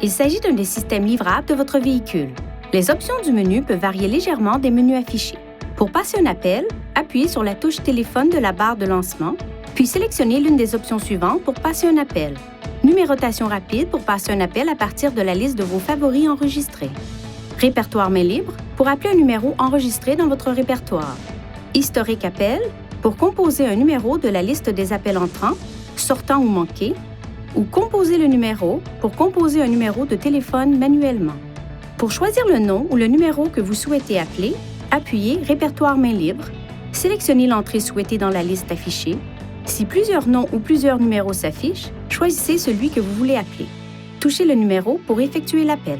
Il s'agit d'un des systèmes livrables de votre véhicule. Les options du menu peuvent varier légèrement des menus affichés. Pour passer un appel, appuyez sur la touche téléphone de la barre de lancement, puis sélectionnez l'une des options suivantes pour passer un appel. Numérotation rapide pour passer un appel à partir de la liste de vos favoris enregistrés. Répertoire main libre pour appeler un numéro enregistré dans votre répertoire. Historique appel pour composer un numéro de la liste des appels entrants, sortants ou manqués, ou composer le numéro pour composer un numéro de téléphone manuellement. Pour choisir le nom ou le numéro que vous souhaitez appeler, appuyez Répertoire main libre, sélectionnez l'entrée souhaitée dans la liste affichée. Si plusieurs noms ou plusieurs numéros s'affichent, choisissez celui que vous voulez appeler. Touchez le numéro pour effectuer l'appel.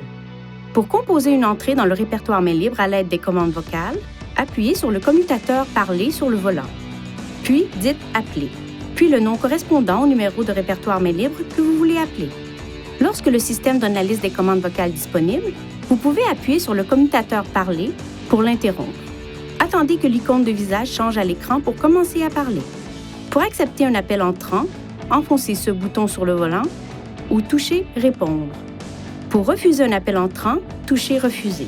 Pour composer une entrée dans le répertoire main libre à l'aide des commandes vocales, appuyez sur le commutateur Parler sur le volant. Puis, dites Appeler, puis le nom correspondant au numéro de répertoire main libre que vous voulez appeler. Lorsque le système donne la liste des commandes vocales disponibles, vous pouvez appuyer sur le commutateur Parler pour l'interrompre. Attendez que l'icône de visage change à l'écran pour commencer à parler. Pour accepter un appel entrant, enfoncez ce bouton sur le volant ou touchez Répondre. Pour refuser un appel entrant, touchez Refuser.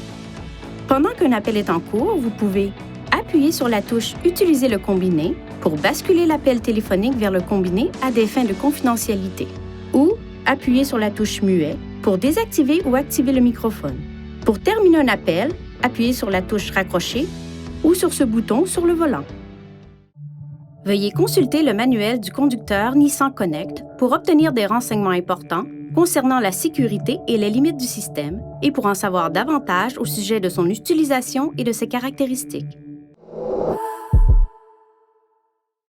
Pendant qu'un appel est en cours, vous pouvez appuyer sur la touche Utiliser le combiné pour basculer l'appel téléphonique vers le combiné à des fins de confidentialité ou appuyer sur la touche Muet pour désactiver ou activer le microphone. Pour terminer un appel, appuyez sur la touche Raccrocher ou sur ce bouton sur le volant. Veuillez consulter le manuel du conducteur Nissan Connect pour obtenir des renseignements importants concernant la sécurité et les limites du système et pour en savoir davantage au sujet de son utilisation et de ses caractéristiques.